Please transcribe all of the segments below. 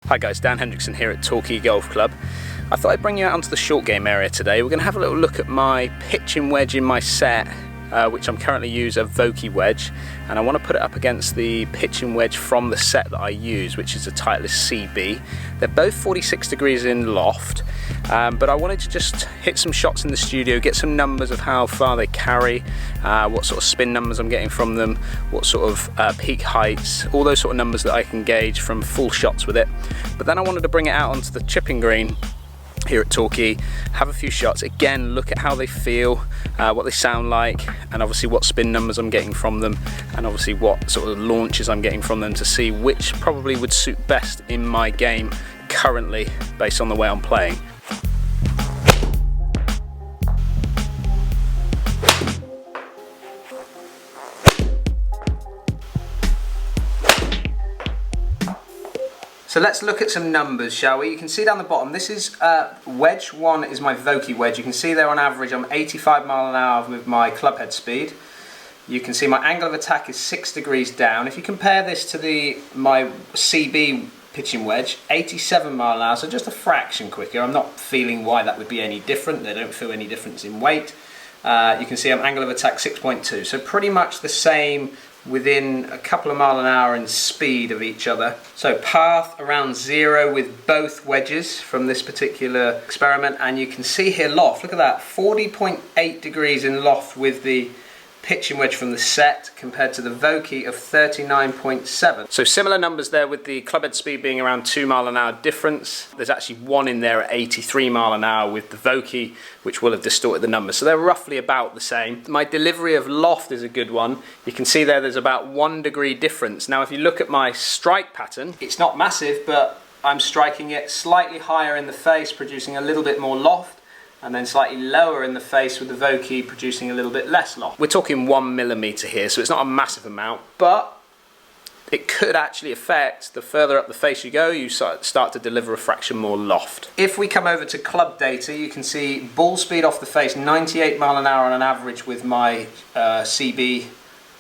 Hi guys, Dan Hendrickson here at Torquay Golf Club. I thought I'd bring you out onto the short game area today. We're going to have a little look at my pitching wedge in my set, which I'm currently using a Vokey wedge, and I want to put it up against the pitching wedge from the set that I use, which is a Titleist CB. They're both 46 degrees in loft, but I wanted to just hit some shots in the studio, get some numbers of how far they carry, what sort of spin numbers I'm getting from them, what sort of peak heights, all those sort of numbers that I can gauge from full shots with it. But then I wanted to bring it out onto the chipping green here at Torquay, have a few shots, again look at how they feel, what they sound like, and obviously what spin numbers I'm getting from them, and obviously what sort of launches I'm getting from them, to see which probably would suit best in my game currently based on the way I'm playing. So let's look at some numbers, shall we? You can see down the bottom, this is wedge 1 is my Vokey wedge. You can see there on average I'm 85 mile an hour with my club head speed. You can see my angle of attack is 6 degrees down. If you compare this to my CB pitching wedge, 87 mile an hour, so just a fraction quicker. I'm not feeling why that would be any different. They don't feel any difference in weight. You can see I'm angle of attack 6.2, so pretty much the same within a couple of mile an hour in speed of each other. So path around 0 with both wedges from this particular experiment, and you can see here loft, look at that, 40.8 degrees in loft with the pitching wedge from the set compared to the Vokey of 39.7. So similar numbers there, with the club head speed being around 2 mile an hour difference. There's actually one in there at 83 mile an hour with the Vokey, which will have distorted the numbers. So they're roughly about the same. My delivery of loft is a good one. You can see there's about 1 degree difference. Now if you look at my strike pattern, it's not massive, but I'm striking it slightly higher in the face, producing a little bit more loft, and then slightly lower in the face with the Vokey, producing a little bit less loft. We're talking 1 millimeter here, so it's not a massive amount, but it could actually affect, the further up the face you go, you start to deliver a fraction more loft. If we come over to club data, you can see ball speed off the face, 98 mile an hour on an average with my CB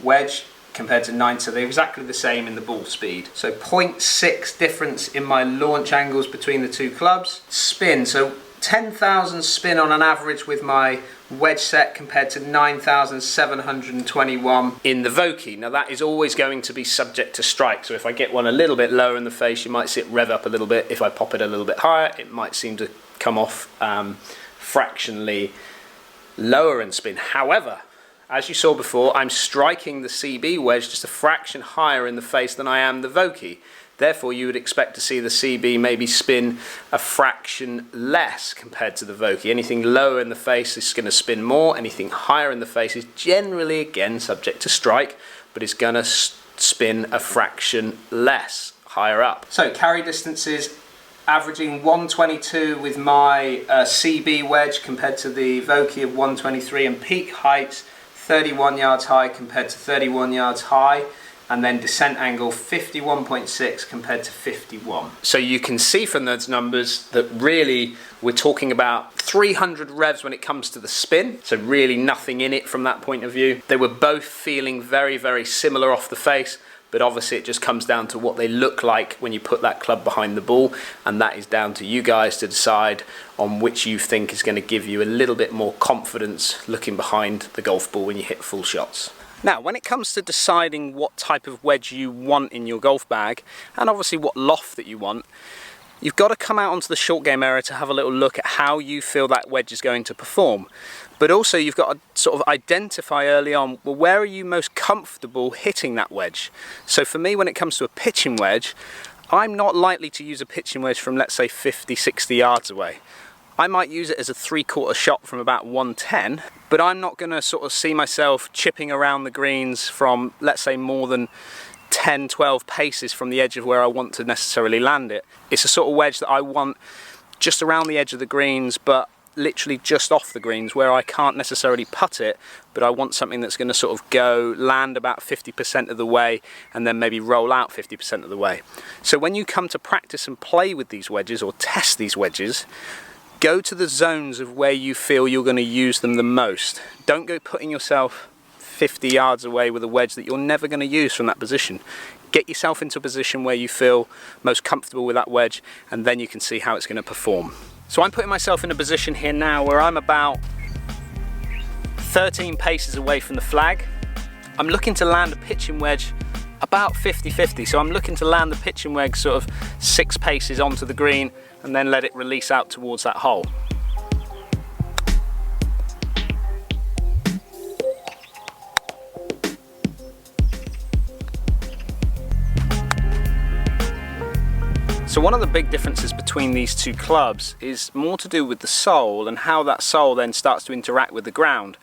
wedge, compared to 9, so they're exactly the same in the ball speed. So 0.6 difference in my launch angles between the two clubs. Spin, so 10,000 spin on an average with my wedge set compared to 9,721 in the Vokey. Now that is always going to be subject to strike, so if I get one a little bit lower in the face, you might see it rev up a little bit. If I pop it a little bit higher, it might seem to come off fractionally lower in spin. However, as you saw before, I'm striking the CB wedge just a fraction higher in the face than I am the Vokey. Therefore, you would expect to see the CB maybe spin a fraction less compared to the Vokey. Anything lower in the face is going to spin more. Anything higher in the face is generally, again, subject to strike, but it's going to spin a fraction less higher up. So carry distances averaging 122 with my CB wedge compared to the Vokey of 123, and peak heights 31 yards high compared to 31 yards high. And then descent angle 51.6 compared to 51. So you can see from those numbers that really we're talking about 300 revs when it comes to the spin, so really nothing in it from that point of view. They were both feeling very, very similar off the face, but obviously it just comes down to what they look like when you put that club behind the ball, and that is down to you guys to decide on which you think is going to give you a little bit more confidence looking behind the golf ball when you hit full shots. Now, when it comes to deciding what type of wedge you want in your golf bag, and obviously what loft that you want, you've got to come out onto the short game area to have a little look at how you feel that wedge is going to perform. But also you've got to sort of identify early on, well, where are you most comfortable hitting that wedge? So for me, when it comes to a pitching wedge, I'm not likely to use a pitching wedge from, let's say, 50, 60 yards away. I might use it as a 3/4 shot from about 110, but I'm not going to sort of see myself chipping around the greens from, let's say, more than 10, 12 paces from the edge of where I want to necessarily land it. It's a sort of wedge that I want just around the edge of the greens, but literally just off the greens, where I can't necessarily putt it, but I want something that's going to sort of go, land about 50% of the way, and then maybe roll out 50% of the way. So when you come to practice and play with these wedges, or test these wedges, go to the zones of where you feel you're going to use them the most. Don't go putting yourself 50 yards away with a wedge that you're never going to use from that position. Get yourself into a position where you feel most comfortable with that wedge, and then you can see how it's going to perform. So I'm putting myself in a position here now where I'm about 13 paces away from the flag. I'm looking to land a pitching wedge about 50-50, so I'm looking to land the pitching wedge sort of 6 paces onto the green and then let it release out towards that hole. So one of the big differences between these two clubs is more to do with the sole and how that sole then starts to interact with the ground.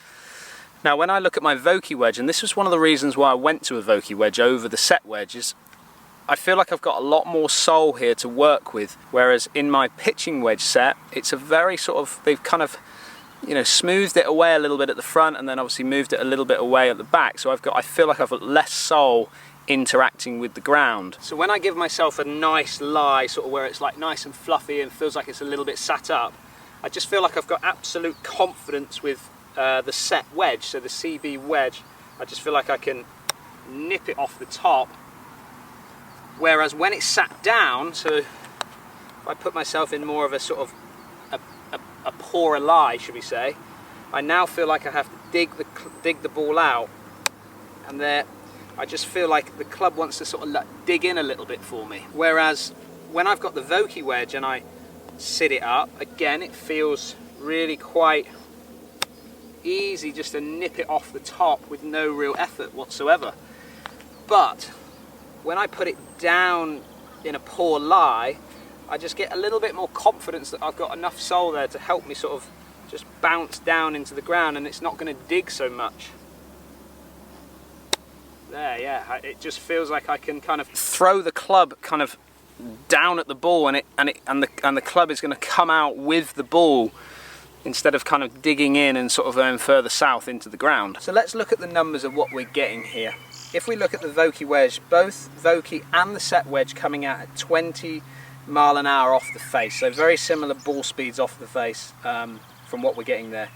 Now when I look at my Vokey wedge, and this was one of the reasons why I went to a Vokey wedge over the set wedge, is I feel like I've got a lot more sole here to work with, whereas in my pitching wedge set, it's a very sort of, they've kind of, you know, smoothed it away a little bit at the front and then obviously moved it a little bit away at the back. So I feel like I've got less sole interacting with the ground. So when I give myself a nice lie, sort of where it's like nice and fluffy and feels like it's a little bit sat up, I just feel like I've got absolute confidence with the set wedge, so the CB wedge. I just feel like I can nip it off the top, whereas when it's sat down, so if I put myself in more of a sort of a poorer lie, should we say, I now feel like I have to dig the ball out, and there I just feel like the club wants to sort of dig in a little bit for me. Whereas when I've got the Vokey wedge and I sit it up, again it feels really quite easy just to nip it off the top with no real effort whatsoever. But when I put it down in a poor lie, I just get a little bit more confidence that I've got enough sole there to help me sort of just bounce down into the ground, and it's not going to dig so much. There, yeah, it just feels like I can kind of throw the club kind of down at the ball, and the club is going to come out with the ball instead of kind of digging in and sort of going further south into the ground. So let's look at the numbers of what we're getting here. If we look at the Vokey wedge, both Vokey and the set wedge coming out at 20 mile an hour off the face, so very similar ball speeds off the face from what we're getting there.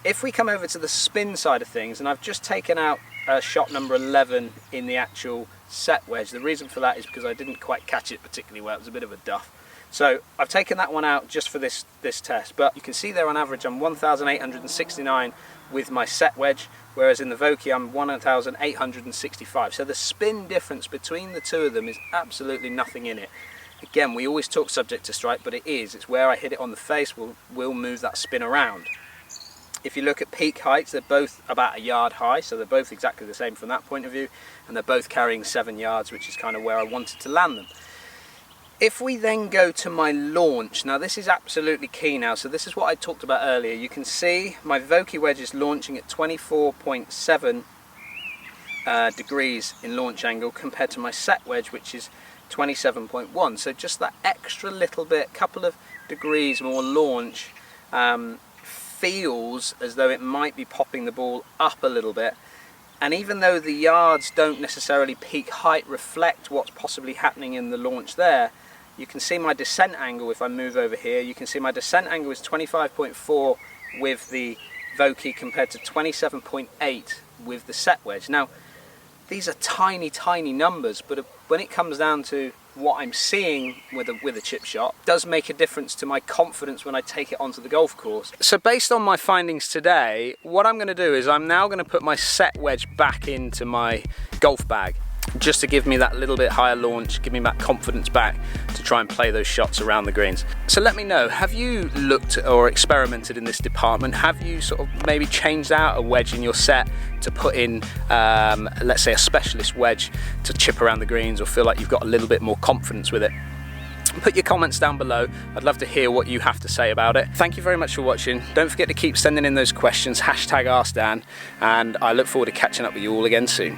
If we come over to the spin side of things, and I've just taken out shot number 11 in the actual set wedge. The reason for that is because I didn't quite catch it particularly well. It was a bit of a duff. So I've taken that one out just for this test, but you can see there on average I'm 1,869 with my set wedge, whereas in the Vokey I'm 1,865. So the spin difference between the two of them is absolutely nothing in it. Again, we always talk subject to strike, but it's where I hit it on the face will move that spin around. If you look at peak heights, they're both about a yard high, so they're both exactly the same from that point of view, and they're both carrying 7 yards, which is kind of where I wanted to land them. If we then go to my launch, now this is absolutely key now, so this is what I talked about earlier. You can see my Vokey wedge is launching at 24.7 degrees in launch angle compared to my set wedge, which is 27.1. So just that extra little bit, couple of degrees more launch, feels as though it might be popping the ball up a little bit. And even though the yards don't necessarily peak height reflect what's possibly happening in the launch there, you can see my descent angle. If I move over here, you can see my descent angle is 25.4 with the Vokey compared to 27.8 with the set wedge. Now these are tiny numbers, but when it comes down to what I'm seeing with a chip shot, does make a difference to my confidence when I take it onto the golf course. So based on my findings today, what I'm going to do is I'm now going to put my set wedge back into my golf bag, just to give me that little bit higher launch, give me that confidence back to try and play those shots around the greens. So let me know, have you looked or experimented in this department? Have you sort of maybe changed out a wedge in your set to put in, let's say, a specialist wedge to chip around the greens, or feel like you've got a little bit more confidence with it? Put your comments down below. I'd love to hear what you have to say about it. Thank you very much for watching. Don't forget to keep sending in those questions, #AskDan, and I look forward to catching up with you all again soon.